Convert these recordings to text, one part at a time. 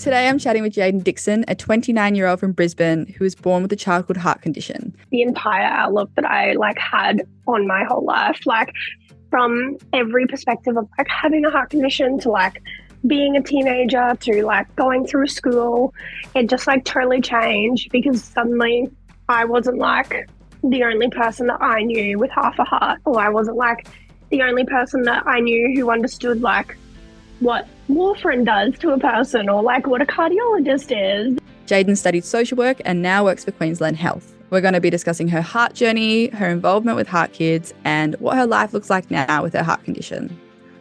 Today I'm chatting with Jaden Dixon, a 29-year-old from Brisbane who was born with a childhood heart condition. The entire outlook that I had on my whole life, from every perspective of having a heart condition to being a teenager to going through school, it just totally changed because suddenly I wasn't the only person that I knew with half a heart, or I wasn't the only person that I knew who understood what warfarin does to a person or what a cardiologist is. Jaden studied social work and now works for Queensland Health. We're going to be discussing her heart journey, her involvement with HeartKids, and what her life looks like now with her heart condition.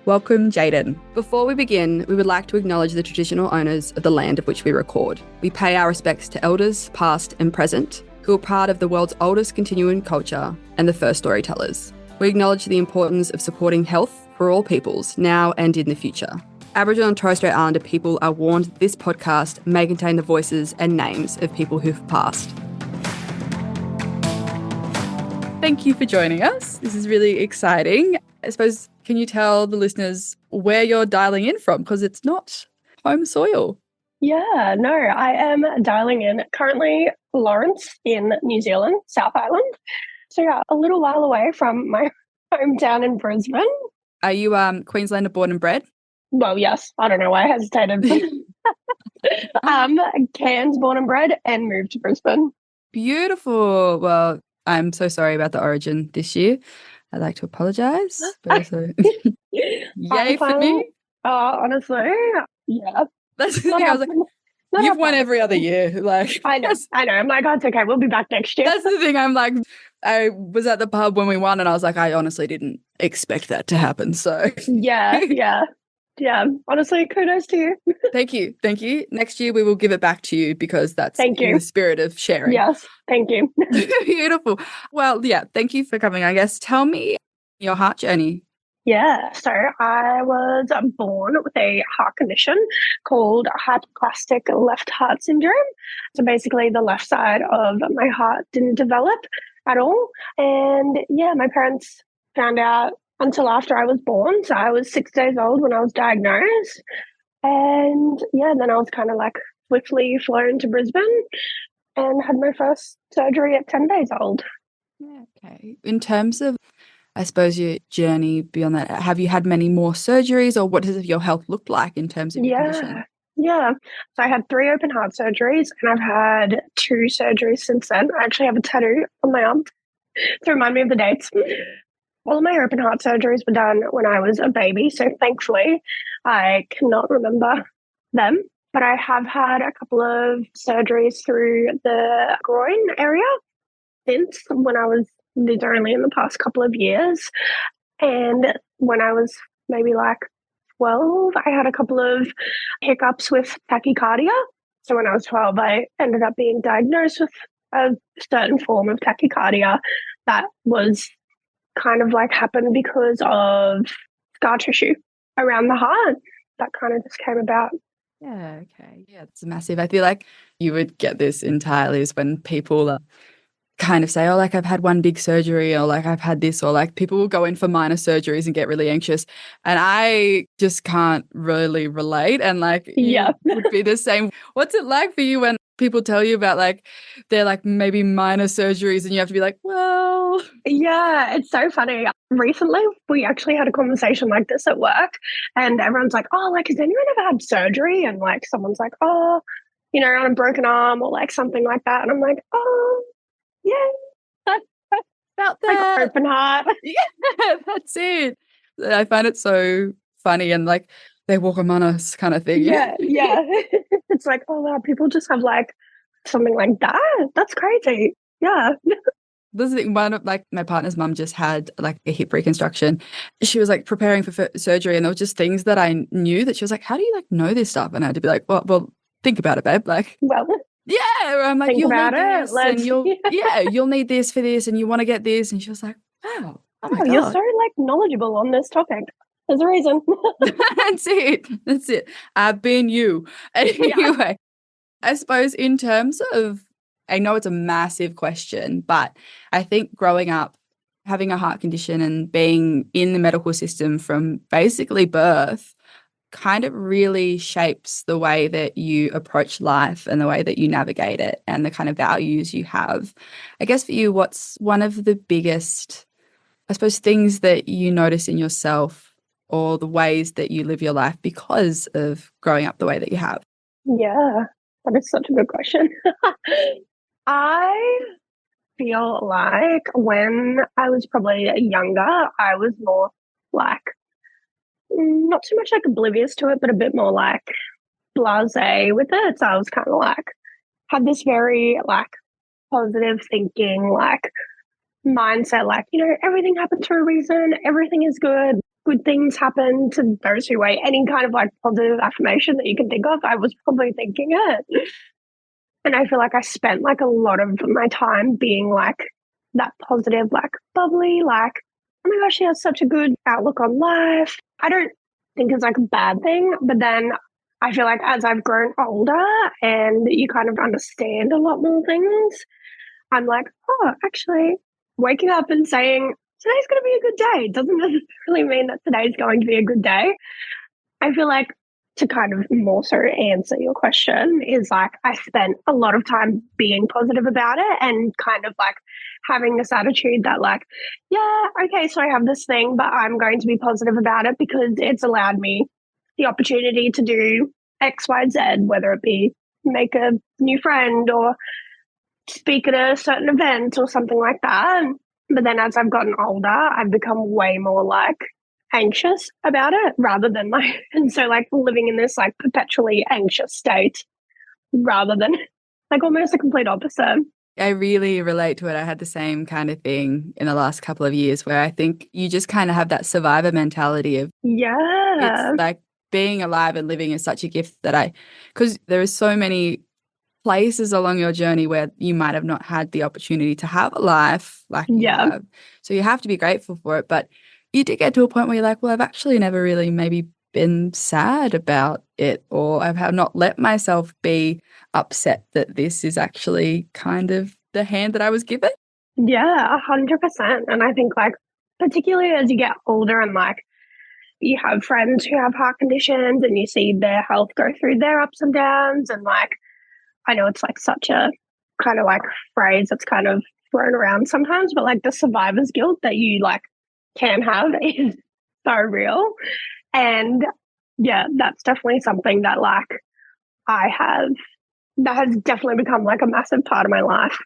Welcome, Jaden. Before we begin, we would like to acknowledge the traditional owners of the land of which we record. We pay our respects to elders, past and present, who are part of the world's oldest continuing culture and the first storytellers. We acknowledge the importance of supporting health for all peoples, now and in the future. Aboriginal and Torres Strait Islander people are warned that this podcast may contain the voices and names of people who've passed. Thank you for joining us. This is really exciting. I suppose, can you tell the listeners where you're dialing in from? Because it's not home soil. Yeah, no, I am dialing in currently Lawrence in New Zealand, South Island. So yeah, a little while away from my hometown in Brisbane. Are you Queenslander born and bred? Well, yes. I don't know why I hesitated. Cairns born and bred and moved to Brisbane. Beautiful. Well, I'm so sorry about the origin this year. I'd like to apologise. Yay for me. Honestly, yeah. That's the thing. I was like, you've won every other year. I know. I'm oh, it's okay. We'll be back next year. That's the thing. I'm I was at the pub when we won and I was like, I honestly didn't expect that to happen. So yeah. Honestly, kudos to you. Thank you. Next year we will give it back to you because that's in the spirit of sharing. Yes, thank you. Beautiful. Well, yeah, thank you for coming. I guess tell me your heart journey. Yeah, so I was born with a heart condition called Hypoplastic Left Heart Syndrome. So basically the left side of my heart didn't develop at all. And yeah, my parents found out until after I was born. So I was 6 days old when I was diagnosed. And yeah, then I was kind of swiftly flown to Brisbane and had my first surgery at 10 days old. Yeah, okay. In terms of, I suppose, your journey beyond that, have you had many more surgeries or what does your health look like in terms of your condition? Yeah. So I had 3 open heart surgeries and I've had 2 surgeries since then. I actually have a tattoo on my arm to remind me of the dates. All of my open heart surgeries were done when I was a baby, so thankfully I cannot remember them. But I have had a couple of surgeries through the groin area since when I was, these are only in the past couple of years. And when I was maybe 12, I had a couple of hiccups with tachycardia. So when I was 12, I ended up being diagnosed with a certain form of tachycardia that was kind of happened because of scar tissue around the heart. That kind of just came about. Yeah, okay. Yeah, it's massive. I feel like you would get this entirely is when people kind of say, oh, I've had one big surgery or I've had this, or people will go in for minor surgeries and get really anxious. And I just can't really relate. And you would be the same. What's it like for you when people tell you about they're maybe minor surgeries and you have to be well. Yeah, it's so funny. Recently, we actually had a conversation like this at work and everyone's oh, has anyone ever had surgery? And someone's oh, on a broken arm or something like that. And I'm oh, yeah. About that. Open heart. Yeah, that's it. I find it so funny and they walk among us kind of thing. Yeah. It's oh, wow, people just have something like that. That's crazy. Yeah. This is the thing, one of my partner's mum just had a hip reconstruction. She was preparing for surgery and there were just things that I knew that she was how do you know this stuff? And I had to be well, think about it, babe. Well, yeah, I'm think you'll about need this and you'll need this for this and you want to get this. And she was wow, oh my God. You're so knowledgeable on this topic. There's a reason. That's it. I've been you. Anyway, I suppose in terms of, I know it's a massive question, but I think growing up, having a heart condition and being in the medical system from basically birth kind of really shapes the way that you approach life and the way that you navigate it and the kind of values you have. I guess for you, what's one of the biggest, I suppose, things that you notice in yourself or the ways that you live your life because of growing up the way that you have? Yeah, that is such a good question. I feel like when I was probably younger, I was more like, not too much like oblivious to it, but a bit more like blasé with it. So I was kind of like, had this very like positive thinking, like mindset, like, everything happens for a reason, everything is good things happen to those who wait. Any kind of like positive affirmation that you can think of, I was probably thinking it. And I feel like I spent like a lot of my time being like that positive, like bubbly, like, oh my gosh, she has such a good outlook on life. I don't think it's like a bad thing, but then I feel like as I've grown older and you kind of understand a lot more things, I'm like, oh, actually, waking up and saying, today's going to be a good day doesn't necessarily mean that today's going to be a good day. I feel like to kind of more so answer your question is like I spent a lot of time being positive about it and kind of like having this attitude that like, yeah, okay, so I have this thing, but I'm going to be positive about it because it's allowed me the opportunity to do X, Y, Z, whether it be make a new friend or speak at a certain event or something like that. But then as I've gotten older, I've become way more like anxious about it rather than like, and so like living in this like perpetually anxious state rather than like almost the complete opposite. I really relate to it. I had the same kind of thing in the last couple of years where I think you just kind of have that survivor mentality of Yeah. it's like being alive and living is such a gift because there are so many places along your journey where you might have not had the opportunity to have a life like you Yeah. have. So you have to be grateful for it. But you did get to a point where you're like, well, I've actually never really maybe been sad about it, or I have not let myself be upset that this is actually kind of the hand that I was given. Yeah, 100%. And I think like particularly as you get older and like you have friends who have heart conditions and you see their health go through their ups and downs and like I know it's like such a kind of like phrase that's kind of thrown around sometimes, but like the survivor's guilt that you like can have is so real. And yeah, that's definitely something that like I have, that has definitely become like a massive part of my life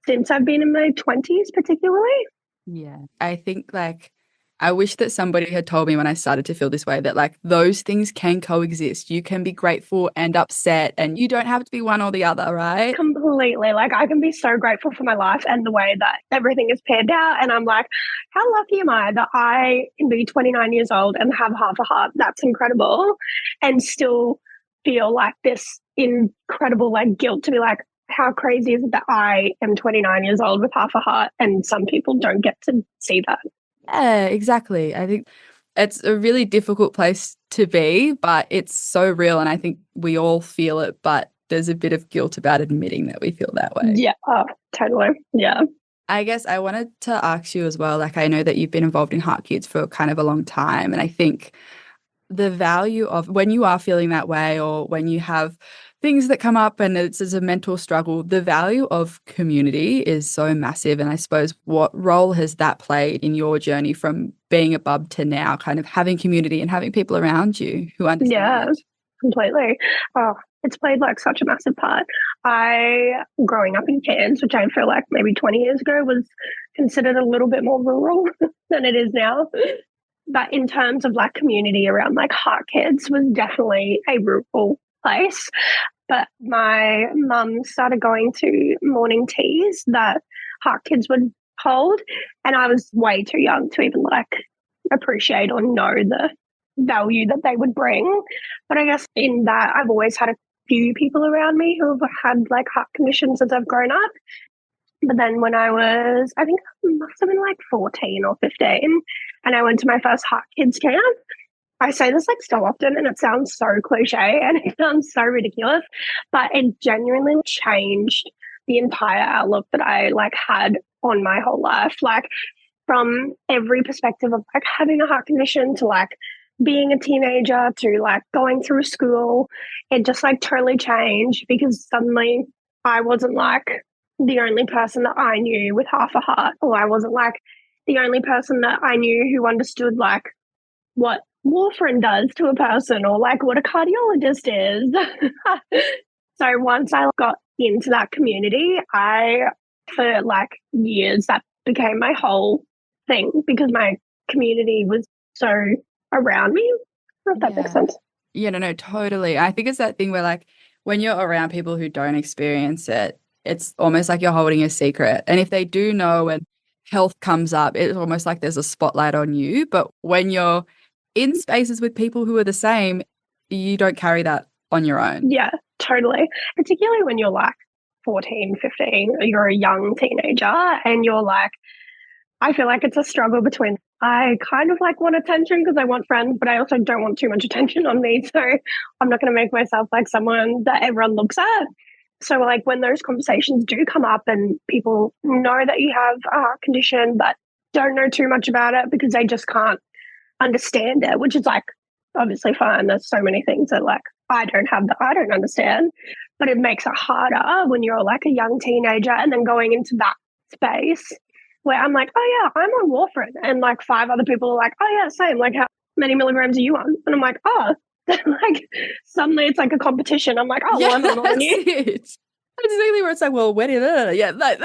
since I've been in my 20s, particularly. Yeah. I think like I wish that somebody had told me when I started to feel this way that like those things can coexist. You can be grateful and upset and you don't have to be one or the other, right? Completely. Like I can be so grateful for my life and the way that everything is panned out. And I'm like, how lucky am I that I can be 29 years old and have half a heart? That's incredible. And still feel like this incredible like guilt to be like, how crazy is it that I am 29 years old with half a heart and some people don't get to see that? Yeah, exactly. I think it's a really difficult place to be, but it's so real. And I think we all feel it, but there's a bit of guilt about admitting that we feel that way. Yeah, oh, totally. Yeah. I guess I wanted to ask you as well, like I know that you've been involved in HeartKids for kind of a long time. And I think the value of when you are feeling that way or when you have things that come up and it's as a mental struggle, the value of community is so massive. And I suppose what role has that played in your journey from being a bub to now, kind of having community and having people around you who Yeah, understand? completely. Oh, it's played like such a massive part. Growing up in Cairns, which I feel like maybe 20 years ago was considered a little bit more rural than it is now. But in terms of like community around like HeartKids was definitely a rural place. But my mum started going to morning teas that HeartKids would hold. And I was way too young to even like appreciate or know the value that they would bring. But I guess in that, I've always had a few people around me who have had like heart conditions as I've grown up. But then when I think I must have been like 14 or 15, and I went to my first Heart Kids camp. I say this like so often and it sounds so cliche and it sounds so ridiculous, but it genuinely changed the entire outlook that I like had on my whole life. Like from every perspective of like having a heart condition to like being a teenager to like going through school, it just like totally changed because suddenly I wasn't like the only person that I knew with half a heart, or I wasn't like the only person that I knew who understood like what warfarin does to a person or like what a cardiologist is. So once I got into that community, for like years, that became my whole thing because my community was so around me. If that makes sense. Yeah, no, totally. I think it's that thing where like when you're around people who don't experience it, it's almost like you're holding a secret. And if they do know and health comes up, it's almost like there's a spotlight on you. But when you're in spaces with people who are the same, you don't carry that on your own. Yeah, totally. Particularly when you're like 14, 15, or you're a young teenager and you're like, I feel like it's a struggle between I kind of like want attention because I want friends, but I also don't want too much attention on me. So I'm not going to make myself like someone that everyone looks at. So like when those conversations do come up and people know that you have a heart condition but don't know too much about it because they just can't understand it, which is like obviously fine. There's so many things that like I don't understand, but it makes it harder when you're like a young teenager and then going into that space where I'm like, oh yeah, I'm on warfarin, and like 5 other people are like, oh yeah, same. Like, how many milligrams are you on? And I'm like, oh, like suddenly it's like a competition. I'm like, oh, well, I'm on more than you. That's exactly where it's like, well, where did it? Yeah, like,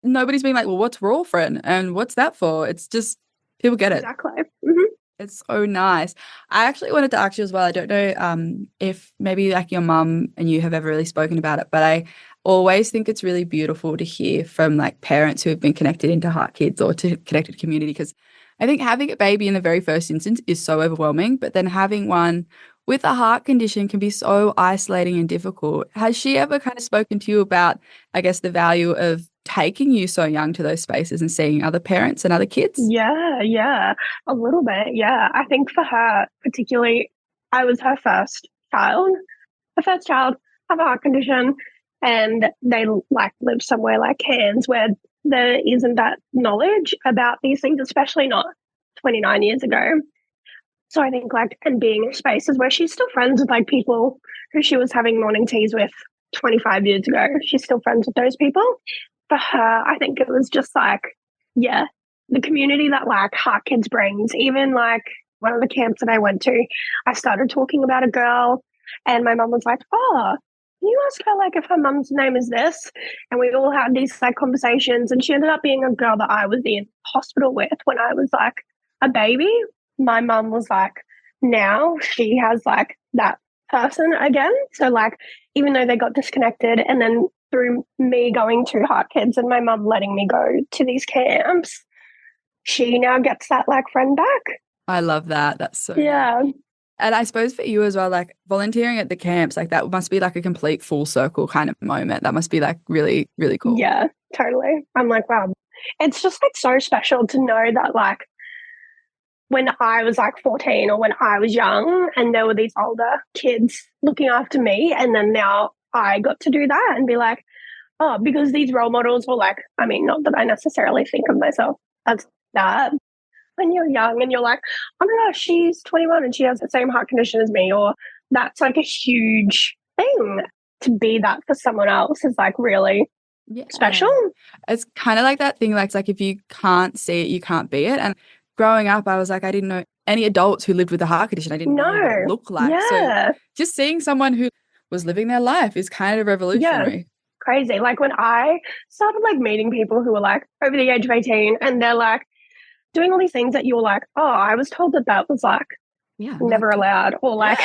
nobody's been like, well, what's warfarin and what's that for? It's just people get it. Exactly. Mm-hmm. It's so nice. I actually wanted to ask you as well. I don't know if maybe like your mum and you have ever really spoken about it, but I always think it's really beautiful to hear from like parents who have been connected into HeartKids or to connected community, because I think having a baby in the very first instance is so overwhelming, but then having one with a heart condition can be so isolating and difficult. Has she ever kind of spoken to you about, I guess, the value of taking you so young to those spaces and seeing other parents and other kids? Yeah, a little bit. Yeah, I think for her particularly, I was her first child. The first child have a heart condition, and they like live somewhere like Cairns where there isn't that knowledge about these things, especially not 29 years ago. So I think like, and being in spaces where she's still friends with like people who she was having morning teas with 25 years ago, she's still friends with those people. For her, I think it was just like, yeah, the community that like HeartKids brings. Even like one of the camps that I went to, I started talking about a girl and my mum was like, oh, can you ask her like if her mum's name is this? And we all had these like conversations, and she ended up being a girl that I was in hospital with when I was like a baby. My mum was like, now she has like that person again. So like, even though they got disconnected, and then through me going to HeartKids and my mum letting me go to these camps, she now gets that like friend back. I love that. That's so yeah. Nice. And I suppose for you as well, like volunteering at the camps, like that must be like a complete full circle kind of moment. That must be like really, really cool. Yeah, totally. I'm like, wow. It's just like so special to know that like when I was like 14 or when I was young and there were these older kids looking after me, and then now I got to do that and be like, oh, because these role models were like, I mean, not that I necessarily think of myself as that. When you're young and you're like, oh my gosh, she's 21 and she has the same heart condition as me, or that's like a huge thing. To be that for someone else is like really special. It's kind of like that thing, like it's like if you can't see it, you can't be it. And growing up, I was like, I didn't know any adults who lived with a heart condition. I didn't know what it looked like. Yeah. So just seeing someone who was living their life is kind of revolutionary. Yeah. Crazy. Like when I started like meeting people who were like over the age of 18 and they're like doing all these things that you're like, oh, I was told that that was like never allowed, or like,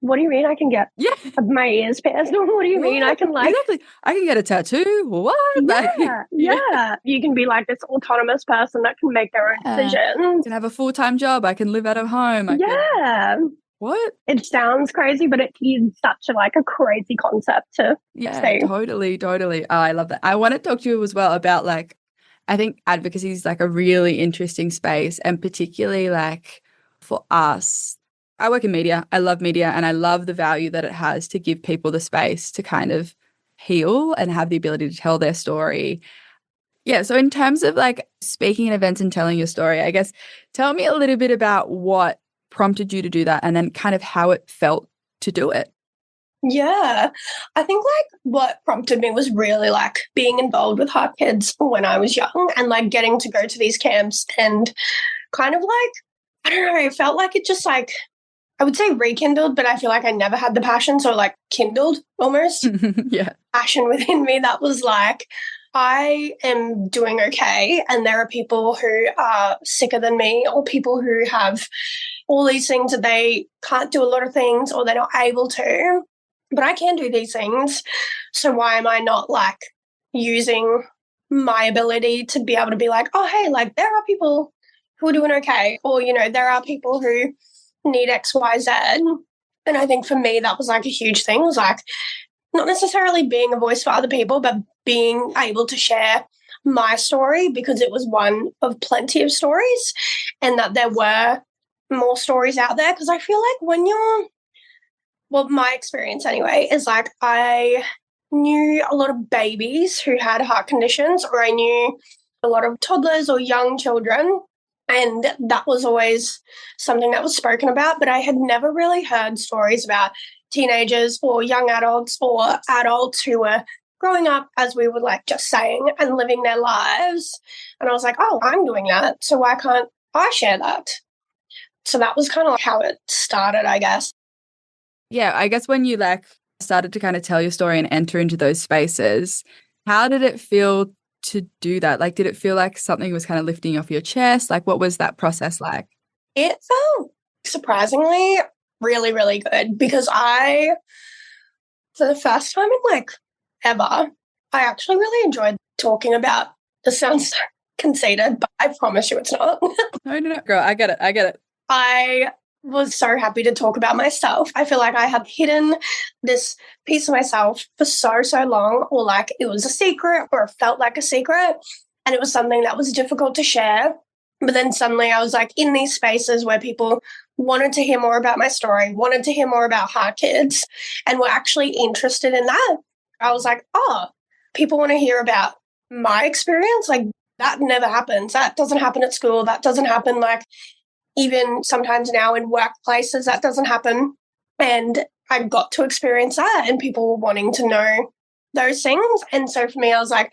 what do you mean I can get my ears pierced? What do you mean I can like exactly? I can get a tattoo. What? Yeah. You can be like this autonomous person that can make their own decisions. I can have a full-time job. I can live out of home. What? It sounds crazy, but it is such a like a crazy concept to say. Totally. Oh, I love that. I want to talk to you as well about like, I think advocacy is like a really interesting space, and particularly like for us, I work in media. I love media, and I love the value that it has to give people the space to kind of heal and have the ability to tell their story. Yeah. So in terms of like speaking at events and telling your story, I guess tell me a little bit about what prompted you to do that and then kind of how it felt to do it. Yeah, I think like what prompted me was really like being involved with HeartKids when I was young and like getting to go to these camps and kind of like, I don't know, it felt like it just like, I would say rekindled, but I feel like I never had the passion. So like kindled almost Yeah. passion within me that was like, I am doing okay. And there are people who are sicker than me or people who have all these things that they can't do a lot of things or they're not able to. But I can do these things. So why am I not like using my ability to be able to be like, oh, hey, like there are people who are doing okay. Or, you know, there are people who need X, Y, Z. And I think for me, that was like a huge thing. It was like not necessarily being a voice for other people, but being able to share my story because it was one of plenty of stories and that there were more stories out there. Because I feel like when you're, well, my experience anyway, is like I knew a lot of babies who had heart conditions, or I knew a lot of toddlers or young children. And that was always something that was spoken about, but I had never really heard stories about teenagers or young adults or adults who were growing up, as we were like just saying, and living their lives. And I was like, oh, I'm doing that. So why can't I share that? So that was kind of like how it started, I guess. Yeah. I guess when you like started to kind of tell your story and enter into those spaces, how did it feel to do that? Like, did it feel like something was kind of lifting off your chest? Like, what was that process like? It felt surprisingly really, really good because for the first time in like ever, I actually really enjoyed talking about, this sounds conceited, but I promise you it's not. No, girl, I get it. I get it. I was so happy to talk about myself. I feel like I had hidden this piece of myself for so, so long, or like it was a secret or it felt like a secret. And it was something that was difficult to share. But then suddenly I was like in these spaces where people wanted to hear more about my story, wanted to hear more about HeartKids, and were actually interested in that. I was like, oh, people want to hear about my experience? Like that never happens. That doesn't happen at school. That doesn't happen like even sometimes now in workplaces, that doesn't happen. And I got to experience that and people were wanting to know those things. And so for me, I was like,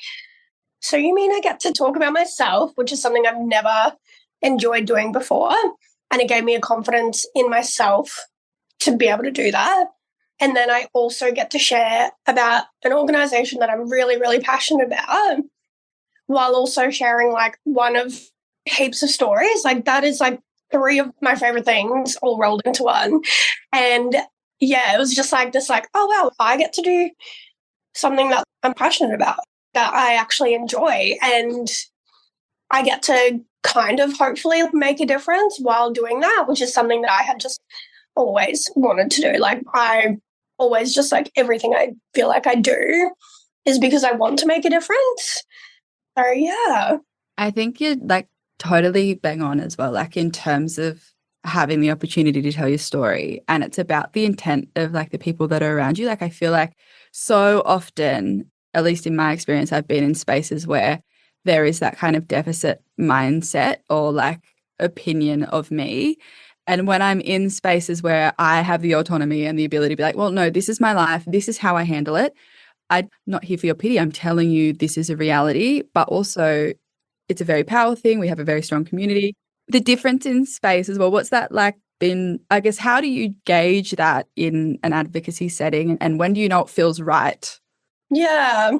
so you mean I get to talk about myself, which is something I've never enjoyed doing before. And it gave me a confidence in myself to be able to do that. And then I also get to share about an organization that I'm really, really passionate about while also sharing like one of heaps of stories. Like that is like three of my favorite things all rolled into one. And yeah, it was just like this, like, oh, wow, I get to do something that I'm passionate about, that I actually enjoy. And I get to kind of hopefully make a difference while doing that, which is something that I had just always wanted to do. Like I always just like everything I feel like I do is because I want to make a difference. So yeah. I think you're like totally bang on as well, like in terms of having the opportunity to tell your story. And it's about the intent of like the people that are around you. Like I feel like so often, at least in my experience, I've been in spaces where there is that kind of deficit mindset or like opinion of me. And when I'm in spaces where I have the autonomy and the ability to be like, well, no, this is my life. This is how I handle it. I'm not here for your pity. I'm telling you this is a reality, but also it's a very powerful thing. We have a very strong community. The difference in space as well, what's that like been, I guess, how do you gauge that in an advocacy setting and when do you know it feels right? Yeah.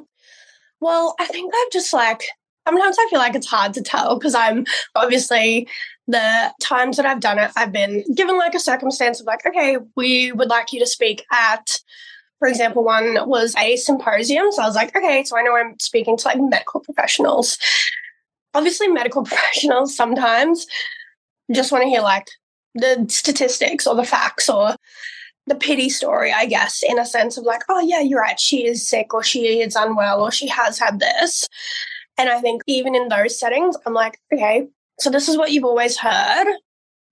Well, I think I've just like, sometimes I feel like it's hard to tell because I'm obviously the times that I've done it, I've been given like a circumstance of like, okay, we would like you to speak at, for example, one was a symposium. So I was like, okay, so I know I'm speaking to like medical professionals. Obviously, medical professionals sometimes just want to hear like the statistics or the facts or the pity story, I guess, in a sense of like, oh, yeah, you're right. She is sick or she is unwell or she has had this. And I think even in those settings, I'm like, okay, so this is what you've always heard.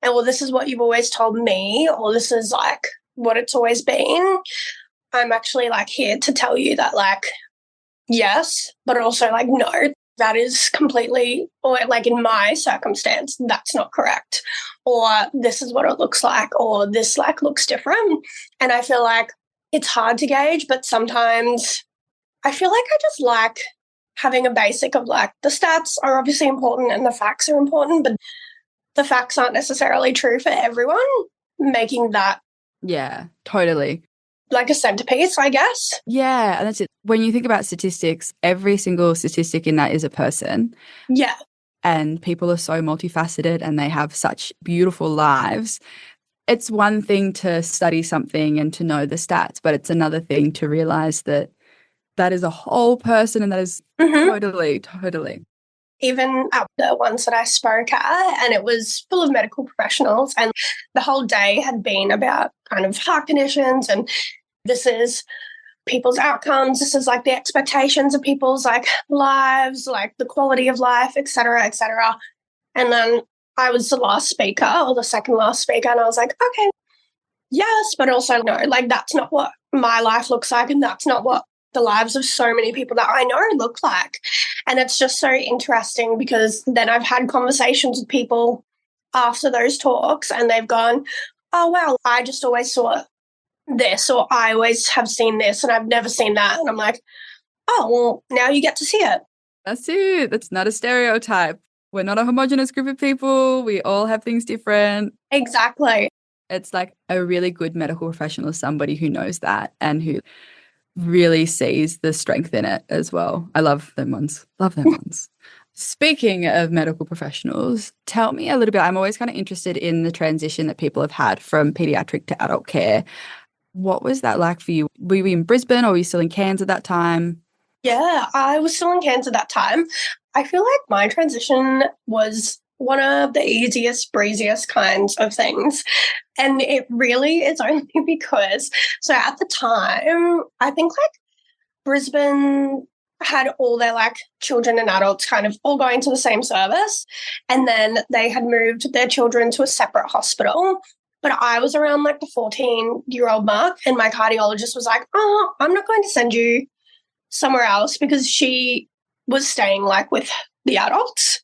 And well, this is what you've always told me, or this is like what it's always been. I'm actually like here to tell you that like, yes, but also like, no. that is completely, or like in my circumstance, that's not correct. Or this is what it looks like, or this like looks different. And I feel like it's hard to gauge, but sometimes I feel like I just like having a basic of like the stats are obviously important and the facts are important, but the facts aren't necessarily true for everyone, making that. Yeah, totally. Like a centerpiece, I guess. Yeah, and that's it. When you think about statistics, every single statistic in that is a person. Yeah. And people are so multifaceted and they have such beautiful lives. It's one thing to study something and to know the stats, but it's another thing to realize that that is a whole person, and that is totally. Even at the ones that I spoke at, and it was full of medical professionals, and the whole day had been about kind of heart conditions, and this is people's outcomes, this is like the expectations of people's like lives, like the quality of life, et cetera, et cetera. And then I was the last speaker or the second last speaker, and I was like, okay, yes, but also no, like that's not what my life looks like, and that's not what the lives of so many people that I know look like. And it's just so interesting because then I've had conversations with people after those talks and they've gone, oh, wow, I just always saw this, or I always have seen this and I've never seen that. And I'm like, oh, well, now you get to see it. That's it. That's not a stereotype. We're not a homogenous group of people. We all have things different. Exactly. It's like a really good medical professional is somebody who knows that and who really sees the strength in it as well. I love them ones. Love them ones. Speaking of medical professionals, tell me a little bit. I'm always kind of interested in the transition that people have had from pediatric to adult care. What was that like for you? Were you in Brisbane or were you still in Cairns at that time? Yeah, I was still in Cairns at that time. I feel like my transition was one of the easiest, breeziest kinds of things. And it really is only because, so at the time, I think like Brisbane had all their like children and adults kind of all going to the same service. And then they had moved their children to a separate hospital. But I was around like the 14-year-old mark and my cardiologist was like, oh, I'm not going to send you somewhere else because she was staying like with the adults.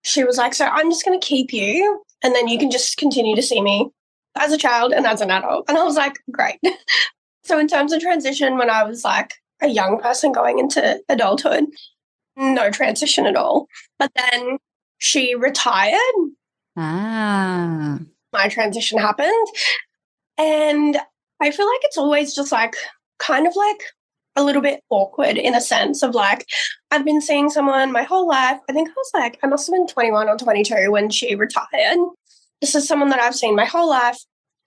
She was like, so I'm just going to keep you and then you can just continue to see me as a child and as an adult. And I was like, great. So in terms of transition, when I was like a young person going into adulthood, no transition at all. But then she retired. Ah. My transition happened. And I feel like it's always just like kind of like a little bit awkward in a sense of like, I've been seeing someone my whole life. I think I was like, I must have been 21 or 22 when she retired. This is someone that I've seen my whole life.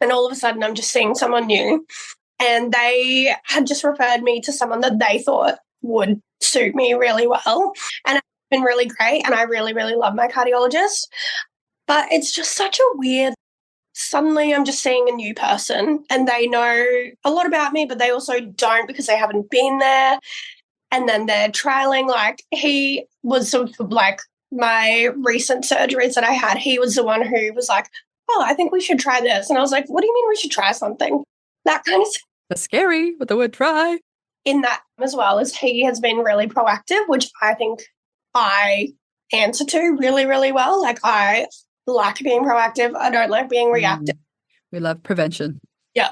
And all of a sudden I'm just seeing someone new. And they had just referred me to someone that they thought would suit me really well. And it's been really great. And I really, really love my cardiologist. But it's just such a weird, suddenly I'm just seeing a new person and they know a lot about me, but they also don't because they haven't been there. And then they're trialing, like he was sort of like my recent surgeries that I had. He was the one who was like, oh, I think we should try this. And I was like, what do you mean we should try something? That kind of stuff. That's scary with the word try. In that as well as he has been really proactive, which I think I answer to really, really well. Like I like being proactive. I don't like being reactive. We love prevention. Yeah.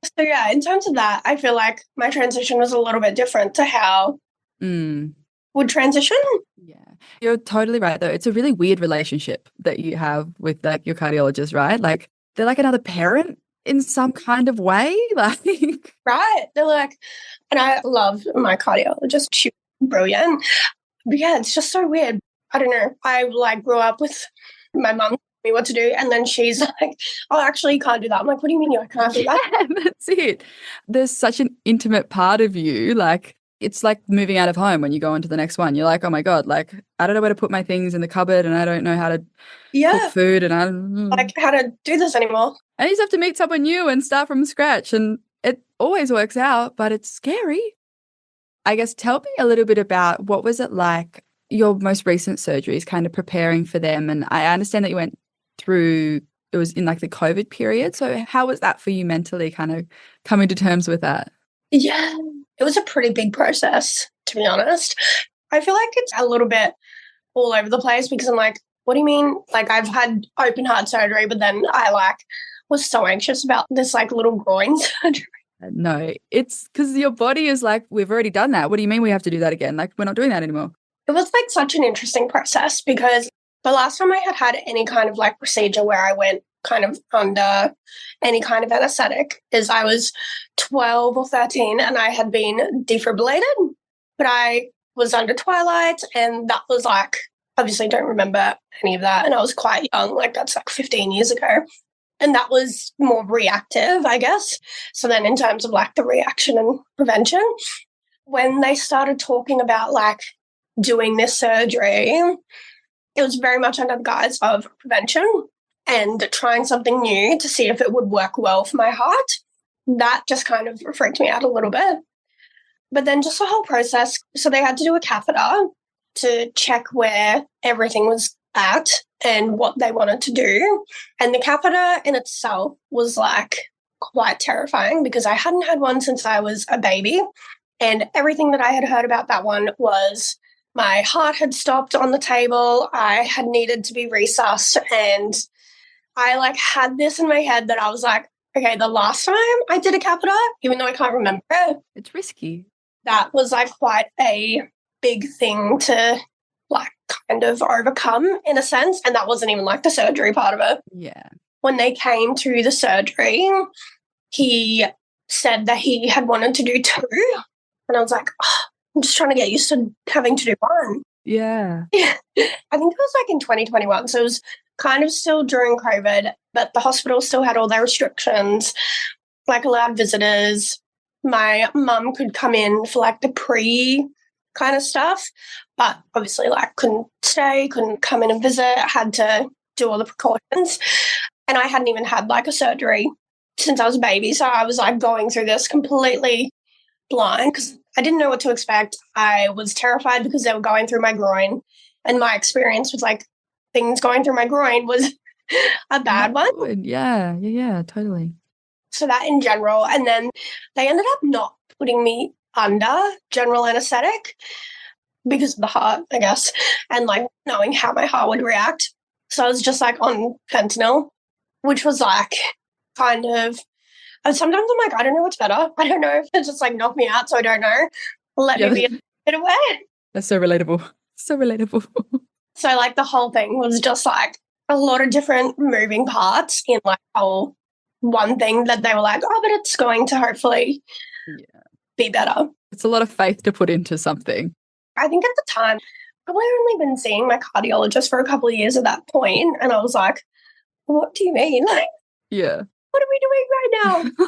So yeah, in terms of that, I feel like my transition was a little bit different to how would transition. Yeah, you're totally right though. It's a really weird relationship that you have with like your cardiologist, right? Like they're like another parent in some kind of way. Like right. They're like, and I love my cardiologist. She's brilliant. But yeah, it's just so weird. I don't know. I like grew up with my mum telling me what to do, and then she's like, oh, actually you can't do that. I'm like, what do you mean you can't do that? Yeah, that's it. There's such an intimate part of you. Like it's like moving out of home when you go on to the next one. You're like, oh my God, like I don't know where to put my things in the cupboard and I don't know how to cook food and I don't like how to do this anymore. And you just have to meet someone new and start from scratch. And it always works out, but it's scary. I guess tell me a little bit about what was it like your most recent surgeries, kind of preparing for them. And I understand that you went through, it was in like the COVID period. So how was that for you mentally, kind of coming to terms with that? Yeah, it was a pretty big process, to be honest. I feel like it's a little bit all over the place because I'm like, what do you mean? Like, I've had open heart surgery, but then I was so anxious about this little groin surgery. No, it's because your body is like, we've already done that. What do you mean we have to do that again? Like, we're not doing that anymore. It was such an interesting process because the last time I had any kind of procedure where I went kind of under any kind of anesthetic is I was 12 or 13 and I had been defibrillated, but I was under twilight and that was obviously don't remember any of that. And I was quite young, that's 15 years ago. And that was more reactive, I guess. So then in terms of the reaction and prevention, when they started talking about doing this surgery, it was very much under the guise of prevention and trying something new to see if it would work well for my heart. That just kind of freaked me out a little bit. But then just the whole process, so they had to do a catheter to check where everything was at and what they wanted to do. And the catheter in itself was quite terrifying because I hadn't had one since I was a baby. And everything that I had heard about that one was my heart had stopped on the table. I had needed to be resussed. And I had this in my head that I was okay, the last time I did a catheter, even though I can't remember it. It's risky. That was quite a big thing to kind of overcome in a sense. And that wasn't even the surgery part of it. Yeah. When they came to the surgery, he said that he had wanted to do 2. And I was I'm just trying to get used to having to do 1. Yeah. I think it was in 2021. So it was kind of still during COVID, but the hospital still had all their restrictions, allowed visitors. My mum could come in for the pre kind of stuff, but obviously couldn't stay, couldn't come in and visit, had to do all the precautions. And I hadn't even had a surgery since I was a baby. So I was going through this completely blind because I didn't know what to expect. I was terrified because they were going through my groin, and my experience with things going through my groin was a bad one. Yeah, totally. So that in general. And then they ended up not putting me under general anesthetic because of the heart, I guess, and knowing how my heart would react. So I was just on fentanyl, which was kind of, and sometimes I'm I don't know what's better. I don't know if it just knocked me out, so I don't know. Let me be a bit away. That's so relatable. So relatable. So the whole thing was just a lot of different moving parts in whole one thing that they were oh, but it's going to hopefully be better. It's a lot of faith to put into something. I think at the time, probably only been seeing my cardiologist for a couple of years at that point, and I was what do you mean? Yeah. What are we doing right now?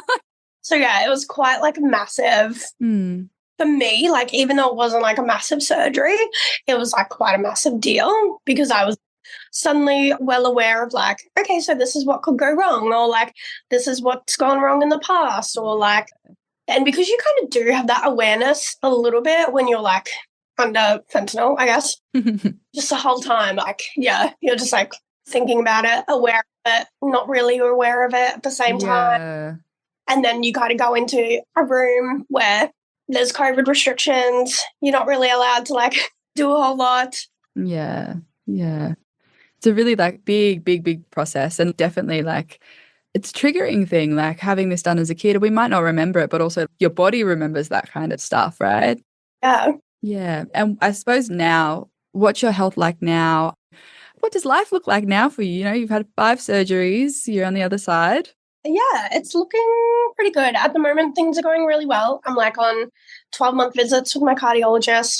So yeah, it was quite massive for me. Even though it wasn't a massive surgery, it was quite a massive deal because I was suddenly well aware of okay, so this is what could go wrong, or this is what's gone wrong in the past, or and because you kind of do have that awareness a little bit when you're under fentanyl, I guess, just the whole time, you're just thinking about it, aware of it, not really aware of it at the same time. And then you got to go into a room where there's COVID restrictions. You're not really allowed to do a whole lot. Yeah. It's a really big process, and definitely it's triggering thing, having this done as a kid. We might not remember it, but also your body remembers that kind of stuff, right? Yeah. Yeah. And I suppose now, what's your health like now? What does life look like now for you? You've had 5 surgeries. You're on the other side. Yeah, it's looking pretty good. At the moment, things are going really well. I'm on 12-month visits with my cardiologist.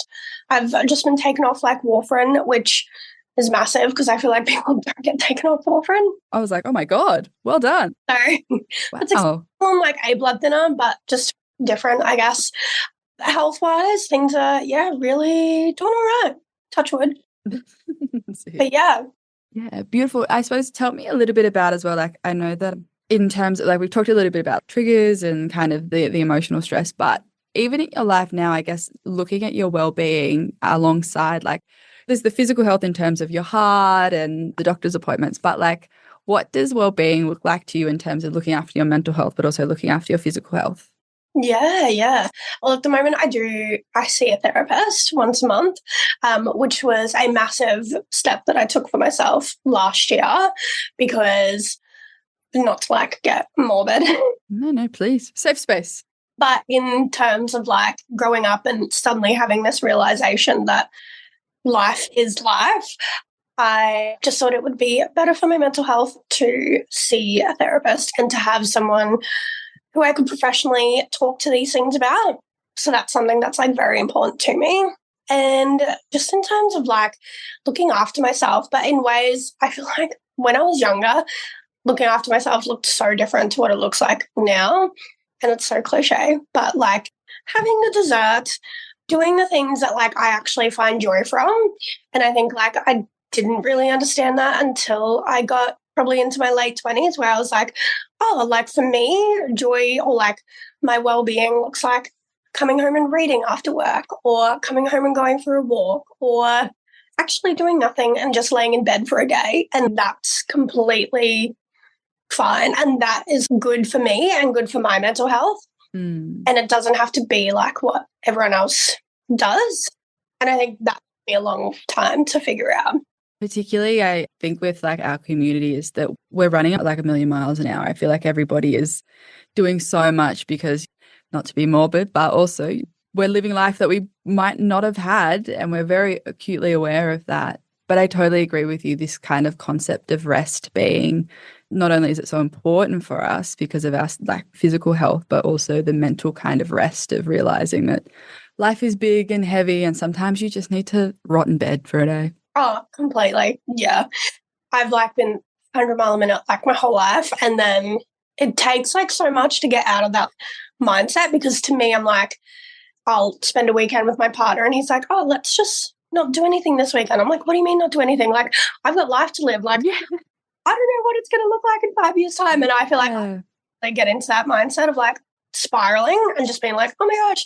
I've just been taken off warfarin, which is massive because I feel people don't get taken off warfarin. I was oh my God, well done. So wow. It's on a blood thinner, but just different, I guess. Health-wise, things are, really doing all right. Touch wood. But yeah. Yeah, beautiful. I suppose tell me a little bit about as well, I know that in terms of we've talked a little bit about triggers and kind of the emotional stress, but even in your life now, I guess looking at your well-being alongside there's the physical health in terms of your heart and the doctor's appointments, but what does well-being look like to you in terms of looking after your mental health, but also looking after your physical health? Yeah. Well, at the moment I see a therapist once a month, which was a massive step that I took for myself last year because not to like get morbid. No, please. Safe space. But in terms of like growing up and suddenly having this realization that life is life, I just thought it would be better for my mental health to see a therapist and to have someone who I could professionally talk to these things about. So that's something that's like very important to me. And just in terms of like looking after myself, but in ways I feel like when I was younger, looking after myself looked so different to what it looks like now. And it's so cliche, but like having the dessert, doing the things that like I actually find joy from. And I think like I didn't really understand that until I got probably into my late 20s where I was like, oh, like for me, joy or like my well-being looks like coming home and reading after work or coming home and going for a walk or actually doing nothing and just laying in bed for a day. And that's completely fine. And that is good for me and good for my mental health. And it doesn't have to be like what everyone else does. And I think that would be a long time to figure out. Particularly, I think with like our community is that we're running at like 1,000,000 miles an hour. I feel like everybody is doing so much because, not to be morbid, but also we're living life that we might not have had, and we're very acutely aware of that. But I totally agree with you, this kind of concept of rest being, not only is it so important for us because of our like physical health, but also the mental kind of rest of realizing that life is big and heavy and sometimes you just need to rot in bed for a day. Oh, completely. Yeah. I've like been 100 mile a minute like my whole life. And then it takes like so much to get out of that mindset because to me, I'm like, I'll spend a weekend with my partner and he's like, oh, let's just not do anything this weekend. I'm like, what do you mean not do anything? Like, I've got life to live. Like, I don't know what it's going to look like in 5 years' time. And I feel like I get into that mindset of like spiraling and just being like, oh my gosh,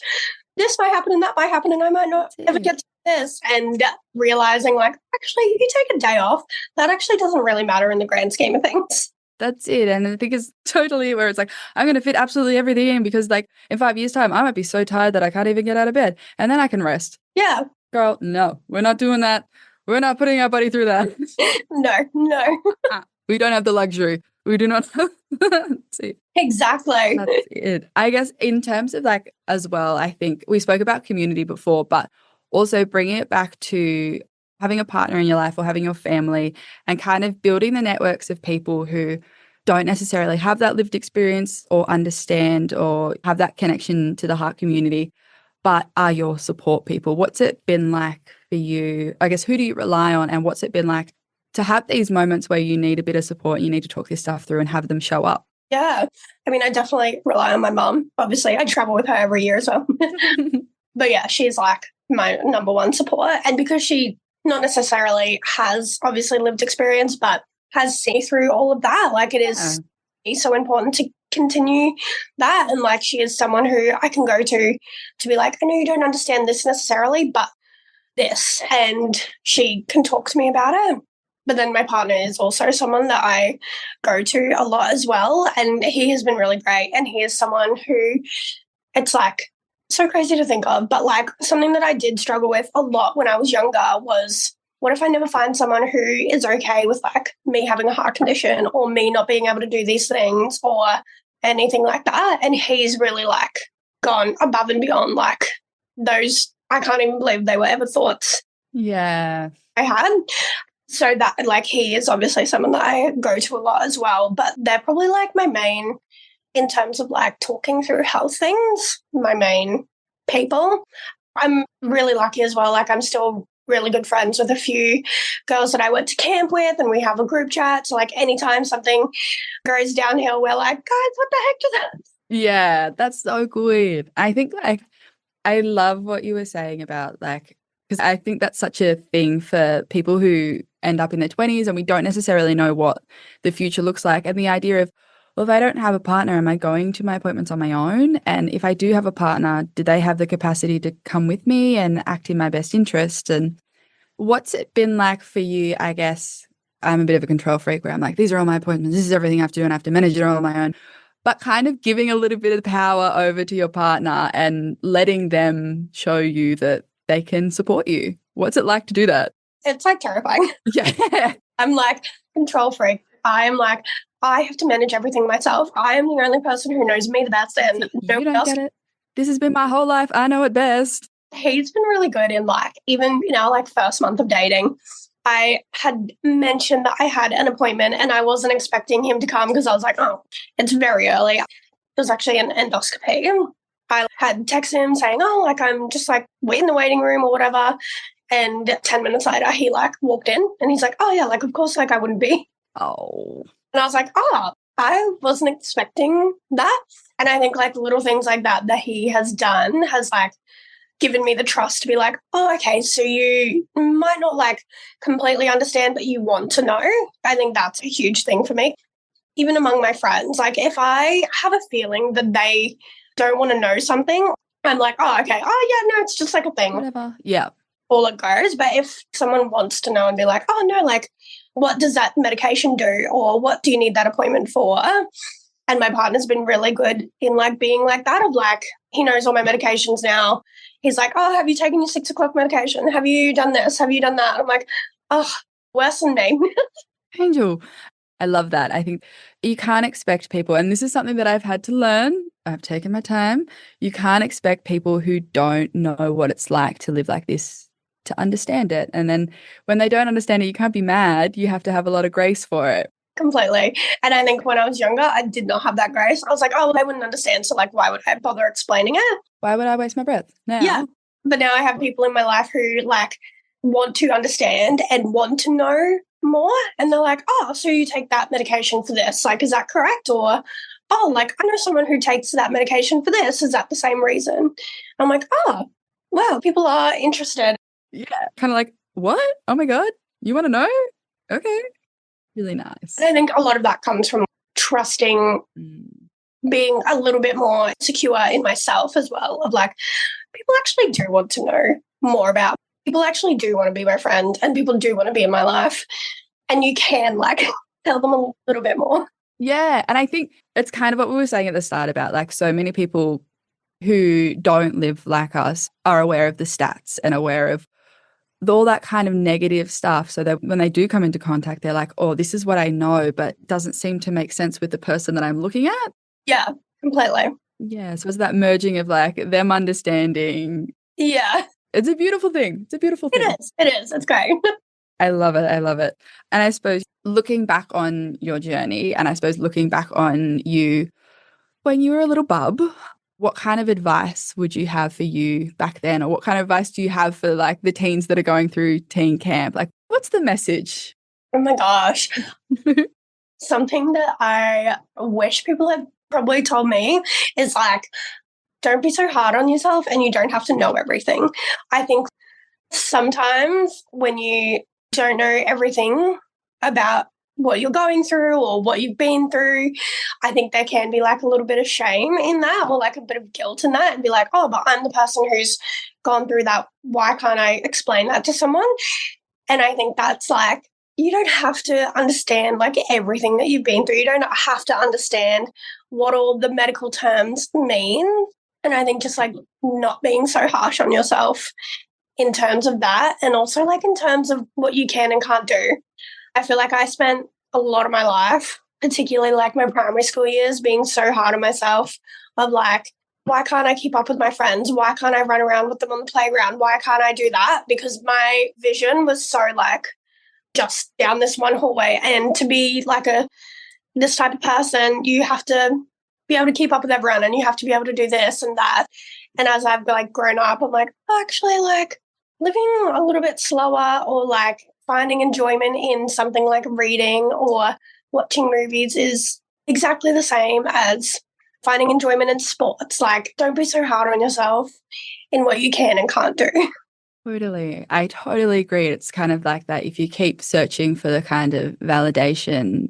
this might happen and that might happen and I might not ever get to this. And realizing like, actually, you take a day off, that actually doesn't really matter in the grand scheme of things. That's it. And I think it's totally where it's like, I'm going to fit absolutely everything in because like in 5 years' time, I might be so tired that I can't even get out of bed and then I can rest. Yeah. Girl, no, we're not doing that. We're not putting our body through that. No. We don't have the luxury. We do not have see. Exactly. That's it. I guess in terms of like as well, I think we spoke about community before, but also bringing it back to having a partner in your life or having your family and kind of building the networks of people who don't necessarily have that lived experience or understand or have that connection to the heart community, but are your support people. What's it been like for you? I guess who do you rely on and what's it been like to have these moments where you need a bit of support and you need to talk this stuff through and have them show up? Yeah. I mean, I definitely rely on my mum. Obviously, I travel with her every year as well. But yeah, she's like my number one support. And because she not necessarily has obviously lived experience, but has seen through all of that, like it is so important to continue that. And like she is someone who I can go to be like, I know you don't understand this necessarily, but this. And she can talk to me about it. But then my partner is also someone that I go to a lot as well. And he has been really great. And he is someone who it's like so crazy to think of. But like something that I did struggle with a lot when I was younger was what if I never find someone who is okay with like me having a heart condition or me not being able to do these things or anything like that. And he's really like gone above and beyond like those. I can't even believe they were ever thoughts. Yeah. I had. So that like he is obviously someone that I go to a lot as well, but they're probably like my main, in terms of like talking through health things, my main people. I'm really lucky as well. Like I'm still really good friends with a few girls that I went to camp with and we have a group chat. So like anytime something goes downhill, we're like, guys, what the heck is that? Yeah, that's so good. I think like I love what you were saying about like, because I think that's such a thing for people who end up in their 20s and we don't necessarily know what the future looks like. And the idea of, well, if I don't have a partner, am I going to my appointments on my own? And if I do have a partner, do they have the capacity to come with me and act in my best interest? And what's it been like for you? I guess I'm a bit of a control freak where I'm like, these are all my appointments. This is everything I have to do and I have to manage it all on my own. but kind of giving a little bit of power over to your partner and letting them show you that they can support you. What's it like to do that? It's like terrifying. Yeah. I'm like control freak. I'm like, I have to manage everything myself. I am the only person who knows me the best, and You don't get it. This has been my whole life. I know it best. He's been really good in like, even, like first month of dating. I had mentioned that I had an appointment and I wasn't expecting him to come because I was like, oh, it's very early. It was actually an endoscopy. I had texted him saying, oh, like I'm just like in the waiting room or whatever. And 10 minutes later, he like walked in and he's like, oh yeah, like of course, like I wouldn't be. Oh. And I was like, oh, I wasn't expecting that. And I think like little things like that he has done has like given me the trust to be like, oh, okay, so you might not like completely understand, but you want to know. I think that's a huge thing for me. Even among my friends, like if I have a feeling that they don't want to know something, I'm like, oh, okay, oh yeah, no, it's just like a thing. Whatever. Yeah. All it goes. But if someone wants to know and be like, oh no, like what does that medication do? Or what do you need that appointment for? And my partner's been really good in like being like that of like, he knows all my medications now. He's like, oh, have you taken your 6 o'clock medication? Have you done this? Have you done that? I'm like, oh, worse than me. Angel, I love that. I think you can't expect people, and this is something that I've had to learn. I've taken my time. You can't expect people who don't know what it's like to live like this to understand it. And then when they don't understand it, you can't be mad. You have to have a lot of grace for it. Completely. And I think when I was younger, I did not have that grace. I was like, oh, well, they wouldn't understand. So like, why would I bother explaining it? Why would I waste my breath? Now. Yeah. But now I have people in my life who like want to understand and want to know more. And they're like, oh, so you take that medication for this. Like, is that correct? Or, oh, like I know someone who takes that medication for this. Is that the same reason? I'm like, oh, wow, people are interested. Yeah. Kind of like, what? Oh my God. You want to know? Okay. Really nice. And I think a lot of that comes from trusting, being a little bit more secure in myself as well, of like, people actually do want to know more about, people actually do want to be my friend and people do want to be in my life. And you can like tell them a little bit more. Yeah. And I think it's kind of what we were saying at the start about like so many people who don't live like us are aware of the stats and aware of all that kind of negative stuff, so that when they do come into contact, they're like, oh, this is what I know, but doesn't seem to make sense with the person that I'm looking at. Yeah, completely. Yeah, so it's that merging of like them understanding. Yeah. It's a beautiful thing. It's a beautiful thing. It is. It's great. I love it. I love it. And I suppose looking back on your journey, and I suppose looking back on you when you were a little bub, what kind of advice would you have for you back then? Or what kind of advice do you have for like the teens that are going through teen camp? Like, what's the message? Oh my gosh. Something that I wish people had probably told me is like, don't be so hard on yourself and you don't have to know everything. I think sometimes when you don't know everything about what you're going through or what you've been through, I think there can be like a little bit of shame in that or like a bit of guilt in that and be like, oh, but I'm the person who's gone through that. Why can't I explain that to someone? And I think that's like, you don't have to understand like everything that you've been through. You don't have to understand what all the medical terms mean. And I think just like not being so harsh on yourself in terms of that and also like in terms of what you can and can't do. I feel like I spent a lot of my life, particularly like my primary school years, being so hard on myself of like, why can't I keep up with my friends? Why can't I run around with them on the playground? Why can't I do that? Because my vision was so like just down this one hallway. And to be like this type of person, you have to be able to keep up with everyone and you have to be able to do this and that. And as I've like grown up, I'm like, oh, actually like living a little bit slower or like finding enjoyment in something like reading or watching movies is exactly the same as finding enjoyment in sports. Like, don't be so hard on yourself in what you can and can't do. Totally. I totally agree. It's kind of like that. If you keep searching for the kind of validation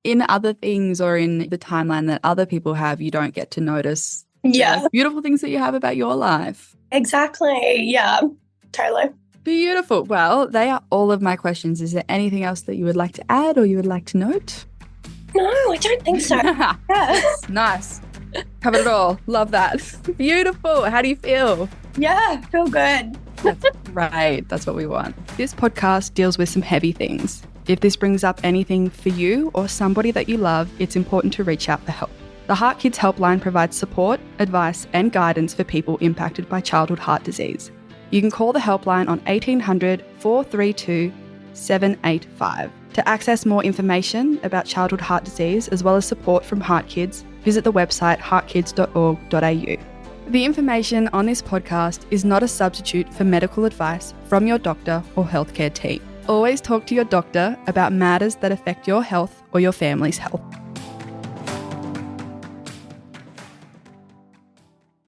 in other things or in the timeline that other people have, you don't get to notice the beautiful things that you have about your life. Exactly. Yeah, totally. Beautiful. Well, they are all of my questions. Is there anything else that you would like to add or you would like to note? No, I don't think so. Yeah. Nice. Covered it all. Love that. Beautiful. How do you feel? Yeah, feel good. That's right. That's what we want. This podcast deals with some heavy things. If this brings up anything for you or somebody that you love, it's important to reach out for help. The HeartKids helpline provides support, advice, and guidance for people impacted by childhood heart disease. You can call the helpline on 1800 432 785. To access more information about childhood heart disease as well as support from HeartKids, visit the website heartkids.org.au. The information on this podcast is not a substitute for medical advice from your doctor or healthcare team. Always talk to your doctor about matters that affect your health or your family's health.